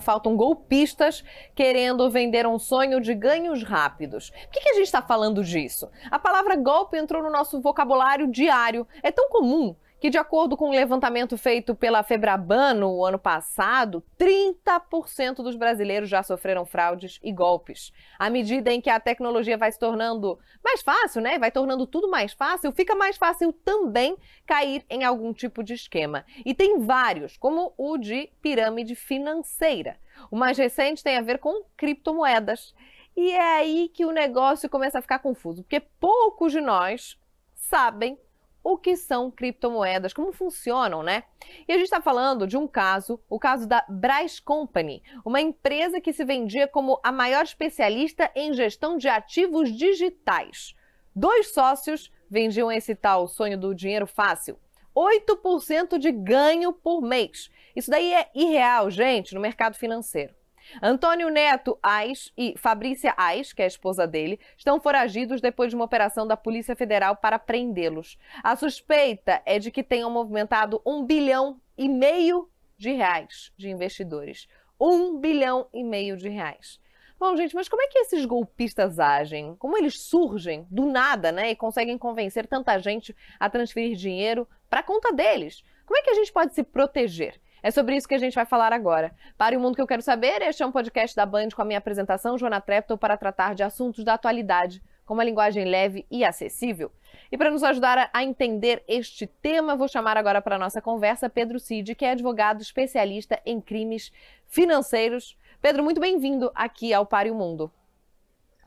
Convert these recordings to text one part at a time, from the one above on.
faltam golpistas querendo vender um sonho de ganhos rápidos. Por que a gente está falando disso? A palavra golpe entrou no nosso vocabulário diário. É tão comum que, de acordo com um levantamento feito pela Febraban no ano passado, 30% dos brasileiros já sofreram fraudes e golpes. À medida em que a tecnologia vai se tornando mais fácil, né? Vai tornando tudo mais fácil, fica mais fácil também cair em algum tipo de esquema. E tem vários, como o de pirâmide financeira. O mais recente tem a ver com criptomoedas. E é aí que o negócio começa a ficar confuso, porque poucos de nós sabem o que são criptomoedas, como funcionam, né? E a gente está falando de um caso, o caso da Braz Company, uma empresa que se vendia como a maior especialista em gestão de ativos digitais. 2 sócios vendiam esse tal sonho do dinheiro fácil. 8% de ganho por mês. Isso daí é irreal, gente, no mercado financeiro. Antônio Neto Ais e Fabrícia Ais, que é a esposa dele, estão foragidos depois de uma operação da Polícia Federal para prendê-los. A suspeita é de que tenham movimentado 1,5 bilhão de reais de investidores. 1,5 bilhão de reais. Bom, gente, mas como é que esses golpistas agem? Como eles surgem do nada, né? E conseguem convencer tanta gente a transferir dinheiro para a conta deles? Como é que a gente pode se proteger? É sobre isso que a gente vai falar agora. Para o Mundo que eu quero saber, este é um podcast da Band com a minha apresentação, Joana Treptow, para tratar de assuntos da atualidade, com uma linguagem leve e acessível. E para nos ajudar a entender este tema, vou chamar agora para a nossa conversa Pedro Cid, que é advogado especialista em crimes financeiros. Pedro, muito bem-vindo aqui ao Para o Mundo.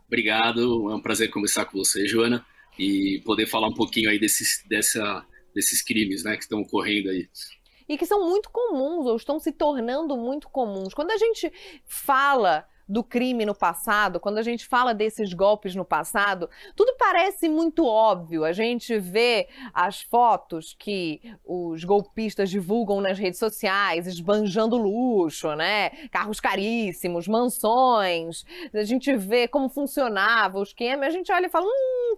Obrigado, é um prazer conversar com você, Joana, e poder falar um pouquinho aí desses crimes, né, que estão ocorrendo aí. E que são muito comuns, ou estão se tornando muito comuns. Quando a gente fala do crime no passado, quando a gente fala desses golpes no passado, tudo parece muito óbvio. A gente vê as fotos que os golpistas divulgam nas redes sociais, esbanjando luxo, né? Carros caríssimos, mansões. A gente vê como funcionava o esquema, a gente olha e fala,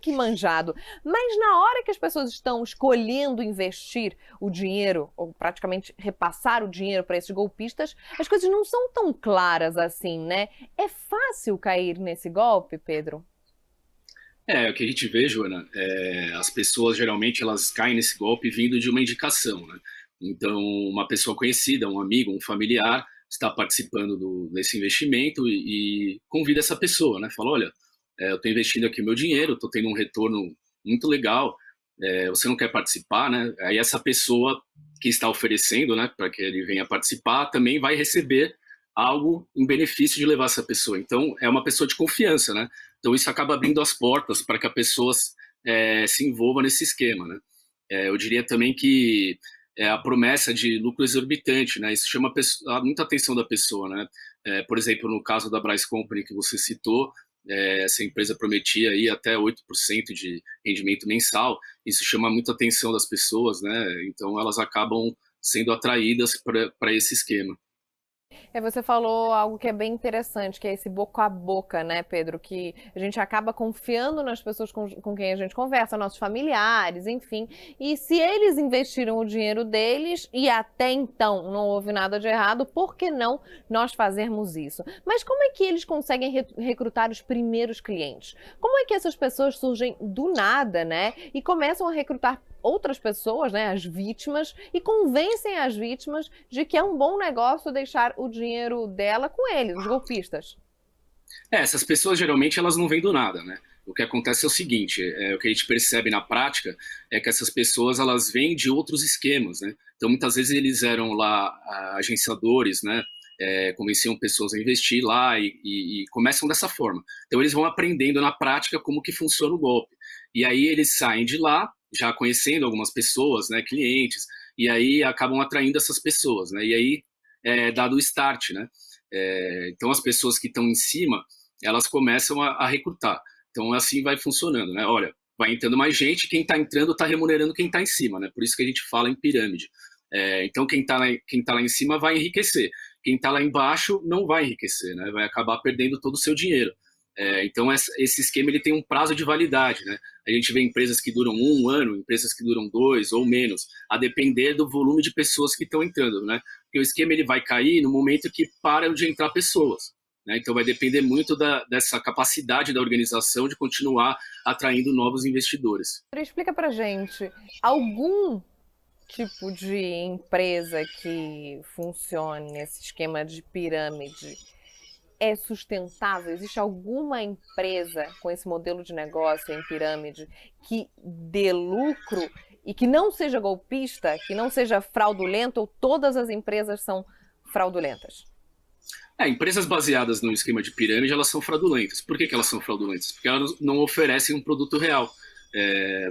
que manjado. Mas na hora que as pessoas estão escolhendo investir o dinheiro, ou praticamente repassar o dinheiro para esses golpistas, as coisas não são tão claras assim, né? É fácil cair nesse golpe, Pedro? O que a gente vê, Joana, as pessoas geralmente elas caem nesse golpe vindo de uma indicação, né? Então, uma pessoa conhecida, um amigo, um familiar, está participando desse investimento e convida essa pessoa, né? Fala, olha, eu estou investindo aqui o meu dinheiro, estou tendo um retorno muito legal, você não quer participar, né? Aí essa pessoa que está oferecendo, né, para que ele venha participar, também vai receber algo em benefício de levar essa pessoa. Então, é uma pessoa de confiança, né? Então, isso acaba abrindo as portas para que a pessoa se envolva nesse esquema, né? Eu diria também que a promessa de lucro exorbitante, né? Isso chama muita atenção da pessoa, né? Por exemplo, no caso da Braz Company que você citou, essa empresa prometia aí até 8% de rendimento mensal. Isso chama muita atenção das pessoas, né? Então, elas acabam sendo atraídas para esse esquema. Você falou algo que é bem interessante, que é esse boca a boca, né, Pedro? Que a gente acaba confiando nas pessoas com quem a gente conversa, nossos familiares, enfim. E se eles investiram o dinheiro deles e até então não houve nada de errado, por que não nós fazermos isso? Mas como é que eles conseguem recrutar os primeiros clientes? Como é que essas pessoas surgem do nada, né? E começam a recrutar outras pessoas, né, as vítimas, e convencem as vítimas de que é um bom negócio deixar o dinheiro dela com eles, os golpistas. Essas pessoas geralmente elas não vêm do nada, né? O que acontece é o seguinte, o que a gente percebe na prática é que essas pessoas elas vêm de outros esquemas, né? Então muitas vezes eles eram lá agenciadores, né? Convenciam pessoas a investir lá e começam dessa forma. Então eles vão aprendendo na prática como que funciona o golpe. E aí eles saem de lá, já conhecendo algumas pessoas, né, clientes, e aí acabam atraindo essas pessoas, né? E aí dado o start, né? Então as pessoas que estão em cima, elas começam a recrutar. Então assim vai funcionando, né? Olha, vai entrando mais gente, quem está entrando está remunerando quem está em cima, né? Por isso que a gente fala em pirâmide. Então quem tá lá em cima vai enriquecer. Quem está lá embaixo não vai enriquecer, né? Vai acabar perdendo todo o seu dinheiro. Então esse esquema ele tem um prazo de validade, né? A gente vê empresas que duram 1 ano, empresas que duram 2 ou menos, a depender do volume de pessoas que estão entrando, né? Porque Porque o esquema ele vai cair no momento que param de entrar pessoas, né? Então vai depender muito dessa capacidade da organização de continuar atraindo novos investidores. Explica pra gente, algum tipo de empresa que funcione nesse esquema de pirâmide é sustentável? Existe alguma empresa com esse modelo de negócio em pirâmide que dê lucro e que não seja golpista, que não seja fraudulenta, ou todas as empresas são fraudulentas? Empresas baseadas no esquema de pirâmide, elas são fraudulentas. Por que elas são fraudulentas? Porque elas não oferecem um produto real.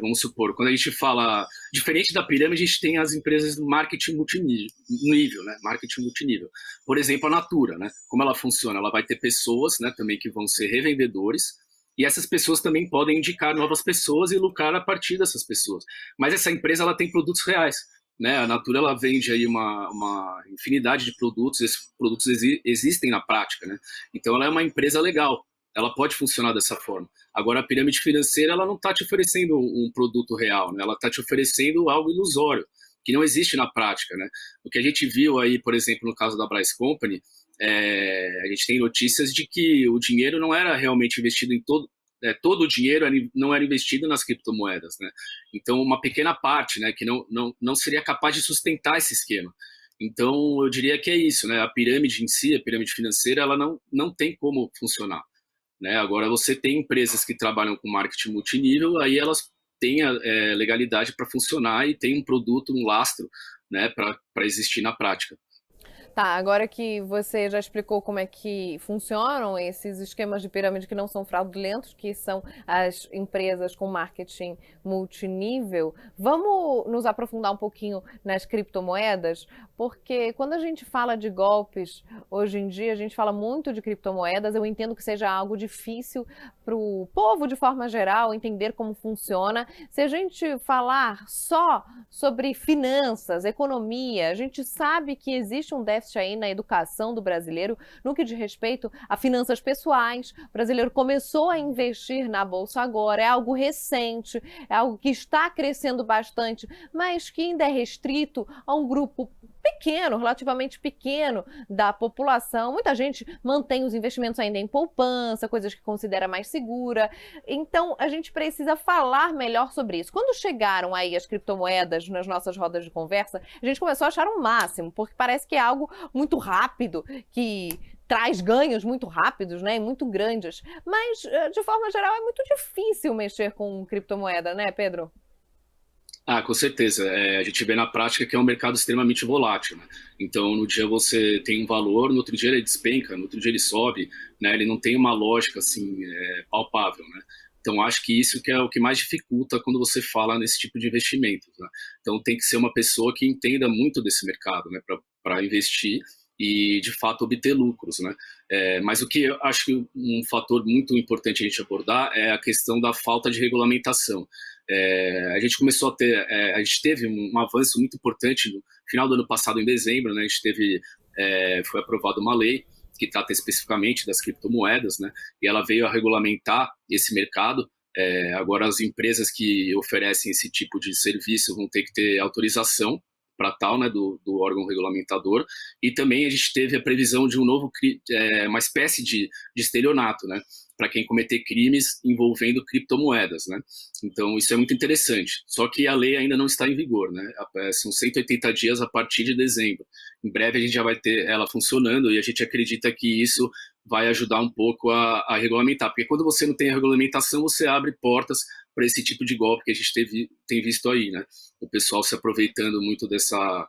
Vamos supor, quando a gente fala, diferente da pirâmide, a gente tem as empresas do marketing multinível, né? Marketing multinível. Por exemplo, a Natura, né? Como ela funciona? Ela vai ter pessoas, né, também que vão ser revendedores, e essas pessoas também podem indicar novas pessoas e lucrar a partir dessas pessoas. Mas essa empresa, ela tem produtos reais, né? A Natura, ela vende aí uma infinidade de produtos, esses produtos existem na prática, né? Então ela é uma empresa legal, ela pode funcionar dessa forma. Agora, a pirâmide financeira, ela não está te oferecendo um produto real, né? Ela está te oferecendo algo ilusório, que não existe na prática, né? O que a gente viu aí, por exemplo, no caso da Bryce Company, a gente tem notícias de que o dinheiro não era realmente investido em todo o dinheiro não era investido nas criptomoedas, né? Então, uma pequena parte, né, que não seria capaz de sustentar esse esquema. Então, eu diria que é isso, né? A pirâmide em si, a pirâmide financeira, ela não tem como funcionar, né? Agora, você tem empresas que trabalham com marketing multinível, aí elas têm a legalidade para funcionar e tem um produto, um lastro, né, para existir na prática. Tá, agora que você já explicou como é que funcionam esses esquemas de pirâmide que não são fraudulentos, que são as empresas com marketing multinível, vamos nos aprofundar um pouquinho nas criptomoedas, porque quando a gente fala de golpes, hoje em dia a gente fala muito de criptomoedas, eu entendo que seja algo difícil para o povo de forma geral entender como funciona. Se a gente falar só sobre finanças, economia, a gente sabe que existe um déficit aí na educação do brasileiro no que diz respeito a finanças pessoais. O brasileiro começou a investir na bolsa agora, é algo recente, é algo que está crescendo bastante, mas que ainda é restrito a um grupo pequeno, relativamente pequeno da população. Muita gente mantém os investimentos ainda em poupança, coisas que considera mais segura. Então, a gente precisa falar melhor sobre isso. Quando chegaram aí as criptomoedas nas nossas rodas de conversa, a gente começou a achar o máximo, porque parece que é algo muito rápido, que traz ganhos muito rápidos, né, e muito grandes. Mas, de forma geral, é muito difícil mexer com criptomoeda, né, Pedro? Com certeza. A gente vê na prática que é um mercado extremamente volátil, né? Então, no dia você tem um valor, no outro dia ele despenca, no outro dia ele sobe, né? Ele não tem uma lógica assim palpável, né? Então, acho que isso que é o que mais dificulta quando você fala nesse tipo de investimento, né? Então, tem que ser uma pessoa que entenda muito desse mercado, né? Para investir e, de fato, obter lucros, né? Mas o que eu acho que um fator muito importante a gente abordar é a questão da falta de regulamentação. A gente começou a ter, a gente teve um avanço muito importante no final do ano passado, em dezembro, né? A gente teve, foi aprovada uma lei que trata especificamente das criptomoedas, né? E ela veio a regulamentar esse mercado. Agora, as empresas que oferecem esse tipo de serviço vão ter que ter autorização para tal, né, do órgão regulamentador. E também a gente teve a previsão de um novo, uma espécie de estelionato, né, para quem cometer crimes envolvendo criptomoedas, né. Então, isso é muito interessante. Só que a lei ainda não está em vigor, né. São 180 dias a partir de dezembro. Em breve a gente já vai ter ela funcionando e a gente acredita que isso vai ajudar um pouco a regulamentar. Porque quando você não tem a regulamentação, você abre portas para esse tipo de golpe que a gente tem visto aí, né? O pessoal se aproveitando muito dessa,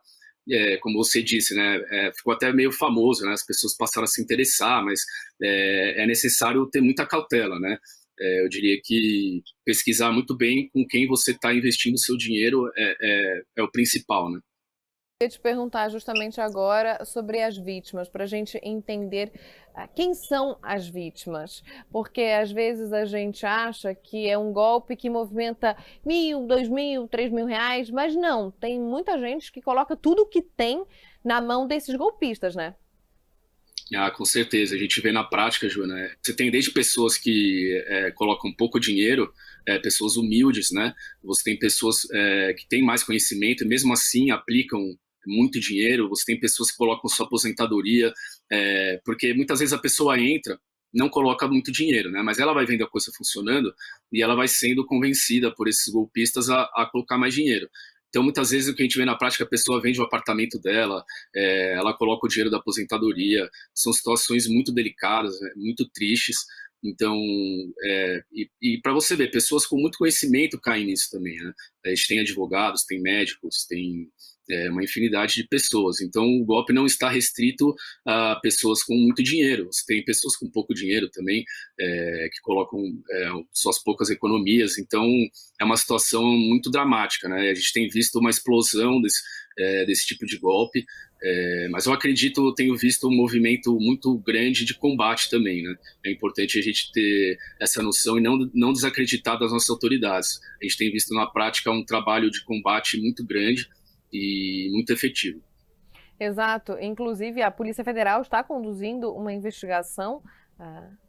como você disse, né? Ficou até meio famoso, né? As pessoas passaram a se interessar, mas é necessário ter muita cautela, né? Eu diria que pesquisar muito bem com quem você está investindo o seu dinheiro é o principal, né? Eu ia te perguntar justamente agora sobre as vítimas, para a gente entender quem são as vítimas, porque às vezes a gente acha que é um golpe que movimenta 1.000, 2.000, 3.000 reais, mas não, tem muita gente que coloca tudo o que tem na mão desses golpistas, né? Com certeza. A gente vê na prática, Joana, você tem desde pessoas que colocam pouco dinheiro, pessoas humildes, né? Você tem pessoas que têm mais conhecimento e mesmo assim aplicam muito dinheiro, você tem pessoas que colocam sua aposentadoria, porque muitas vezes a pessoa entra, não coloca muito dinheiro, né? Mas ela vai vendo a coisa funcionando e ela vai sendo convencida por esses golpistas a colocar mais dinheiro. Então, muitas vezes, o que a gente vê na prática, a pessoa vende o apartamento dela, ela coloca o dinheiro da aposentadoria. São situações muito delicadas, né, muito tristes. Então, para você ver, pessoas com muito conhecimento caem nisso também, né? A gente tem advogados, tem médicos, tem uma infinidade de pessoas. Então, o golpe não está restrito a pessoas com muito dinheiro. Você tem pessoas com pouco dinheiro também, que colocam suas poucas economias. Então, é uma situação muito dramática, né? A gente tem visto uma explosão desse tipo de golpe, mas eu acredito, tenho visto um movimento muito grande de combate também, né? É importante a gente ter essa noção e não desacreditar das nossas autoridades. A gente tem visto na prática um trabalho de combate muito grande e muito efetivo. Exato. Inclusive, a Polícia Federal está conduzindo uma investigação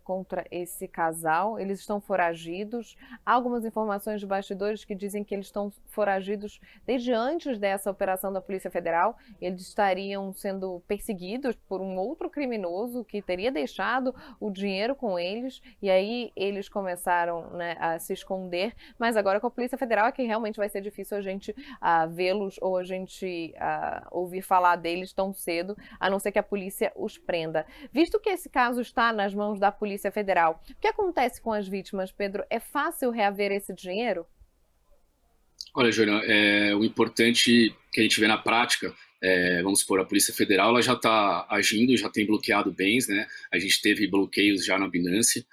contra esse casal. Eles estão foragidos. Há algumas informações de bastidores que dizem que eles estão foragidos desde antes dessa operação da Polícia Federal. Eles estariam sendo perseguidos por um outro criminoso que teria deixado o dinheiro com eles, e aí eles começaram, né, a se esconder. Mas agora com a Polícia Federal é que realmente vai ser difícil a gente vê-los ou a gente ouvir falar deles tão cedo, a não ser que a polícia os prenda. Visto que esse caso está nas mãos da Polícia Federal, o que acontece com as vítimas, Pedro? É fácil reaver esse dinheiro? Olha, Jorã, o importante que a gente vê na prática, vamos supor, a Polícia Federal ela já está agindo, já tem bloqueado bens, né? A gente teve bloqueios já na Binance,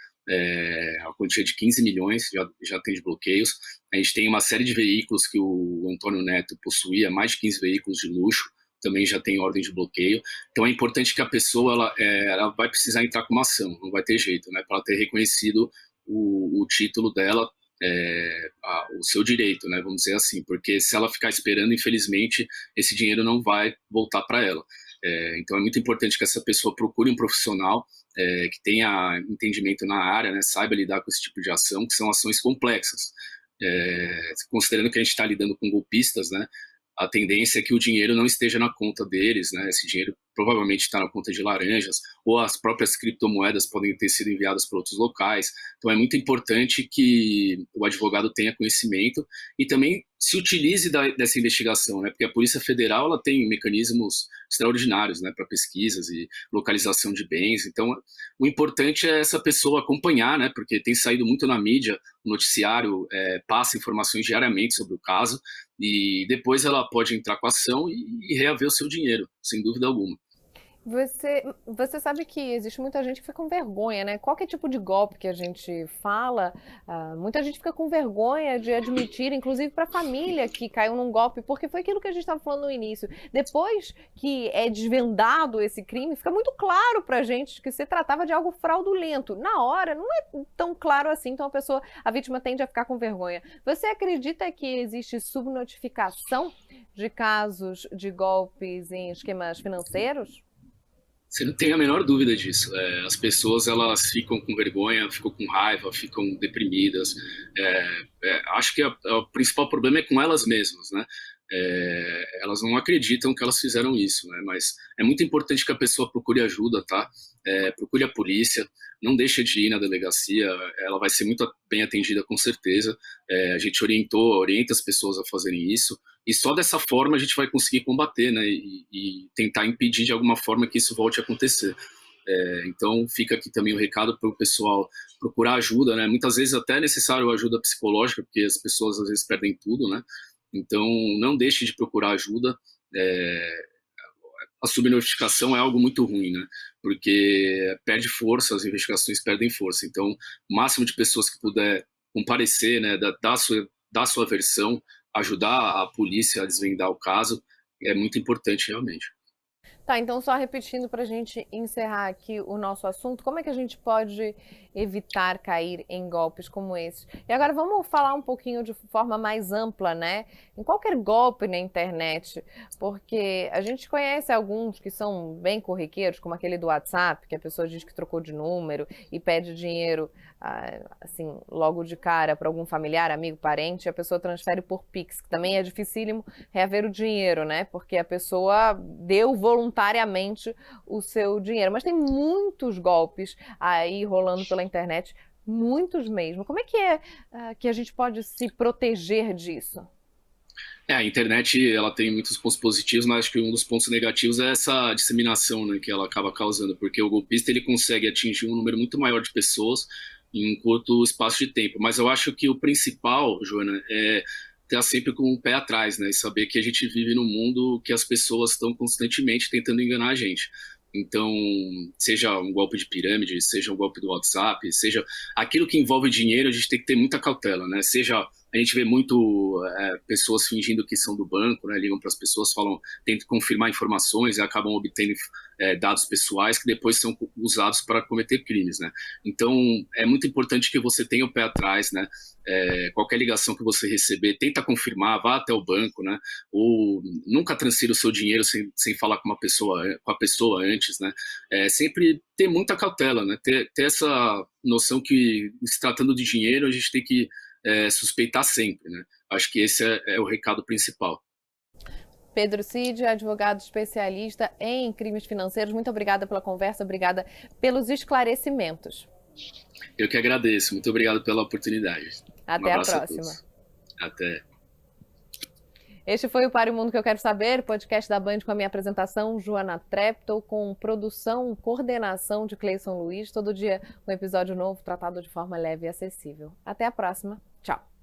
a quantia de 15 milhões já tem de bloqueios. A gente tem uma série de veículos que o Antônio Neto possuía, mais de 15 veículos de luxo, também já tem ordem de bloqueio. Então é importante que a pessoa ela vai precisar entrar com uma ação, não vai ter jeito, né? Para ela ter reconhecido o título dela, o seu direito, né? Vamos dizer assim, porque se ela ficar esperando, infelizmente, esse dinheiro não vai voltar para ela. Então é muito importante que essa pessoa procure um profissional que tenha entendimento na área, né? Saiba lidar com esse tipo de ação, que são ações complexas. Considerando que a gente está lidando com golpistas, né? A tendência é que o dinheiro não esteja na conta deles, né? Esse dinheiro provavelmente está na conta de laranjas, ou as próprias criptomoedas podem ter sido enviadas para outros locais. Então é muito importante que o advogado tenha conhecimento e também se utilize dessa investigação, né? Porque a Polícia Federal ela tem mecanismos extraordinários, né, para pesquisas e localização de bens. Então o importante é essa pessoa acompanhar, né? Porque tem saído muito na mídia, o noticiário passa informações diariamente sobre o caso, e depois ela pode entrar com a ação e reaver o seu dinheiro, sem dúvida alguma. Você sabe que existe muita gente que fica com vergonha, né? Qualquer tipo de golpe que a gente fala, muita gente fica com vergonha de admitir, inclusive para a família que caiu num golpe, porque foi aquilo que a gente estava falando no início. Depois que é desvendado esse crime, fica muito claro para a gente que se tratava de algo fraudulento. Na hora, não é tão claro assim, então a vítima tende a ficar com vergonha. Você acredita que existe subnotificação de casos de golpes em esquemas financeiros? Você não tem a menor dúvida disso. As pessoas elas ficam com vergonha, ficam com raiva, ficam deprimidas. Acho que o principal problema é com elas mesmas, né? Elas não acreditam que elas fizeram isso, né? Mas é muito importante que a pessoa procure ajuda, tá? Procure a polícia, não deixe de ir na delegacia, ela vai ser muito bem atendida com certeza. A gente orienta as pessoas a fazerem isso, e só dessa forma a gente vai conseguir combater, né? E tentar impedir de alguma forma que isso volte a acontecer. Então fica aqui também o recado para o pessoal procurar ajuda, né? Muitas vezes até é necessário ajuda psicológica, porque as pessoas às vezes perdem tudo, né? Então não deixe de procurar ajuda. A subnotificação é algo muito ruim, né? Porque perde força, as investigações perdem força. Então, o máximo de pessoas que puder comparecer, né, dar sua versão, ajudar a polícia a desvendar o caso, é muito importante realmente. Tá, então só repetindo para a gente encerrar aqui o nosso assunto, como é que a gente pode evitar cair em golpes como esses? E agora vamos falar um pouquinho de forma mais ampla, né? Em qualquer golpe na internet, porque a gente conhece alguns que são bem corriqueiros, como aquele do WhatsApp, que a pessoa diz que trocou de número e pede dinheiro, assim, logo de cara para algum familiar, amigo, parente, e a pessoa transfere por Pix, que também é dificílimo reaver o dinheiro, né? Porque a pessoa deu voluntariamente o seu dinheiro. Mas tem muitos golpes aí rolando pela internet, muitos mesmo. Como é que a gente pode se proteger disso? A internet ela tem muitos pontos positivos, mas acho que um dos pontos negativos é essa disseminação, né, que ela acaba causando, porque o golpista ele consegue atingir um número muito maior de pessoas em um curto espaço de tempo. Mas eu acho que o principal, Joana, é estar sempre com o pé atrás, né, e saber que a gente vive num mundo que as pessoas estão constantemente tentando enganar a gente. Então, seja um golpe de pirâmide, seja um golpe do WhatsApp, seja aquilo que envolve dinheiro, a gente tem que ter muita cautela, né? Seja a gente vê muito pessoas fingindo que são do banco, né? Ligam para as pessoas, falam, tentam confirmar informações e acabam obtendo dados pessoais que depois são usados para cometer crimes, né? Então, é muito importante que você tenha o pé atrás, né? Qualquer ligação que você receber, tenta confirmar, vá até o banco, né? Ou nunca transfira o seu dinheiro sem falar com a pessoa antes, né? Sempre ter muita cautela, né? Ter essa noção que, se tratando de dinheiro, a gente tem que suspeitar sempre, né? Acho que esse é o recado principal. Pedro Cid, advogado especialista em crimes financeiros, muito obrigada pela conversa, obrigada pelos esclarecimentos. Eu que agradeço, muito obrigado pela oportunidade. Até a próxima. Até. Este foi o Para o Mundo que eu quero saber, podcast da Band com a minha apresentação, Joana Treptow, com produção, coordenação de Cleison Luiz. Todo dia um episódio novo, tratado de forma leve e acessível. Até a próxima. Tchau.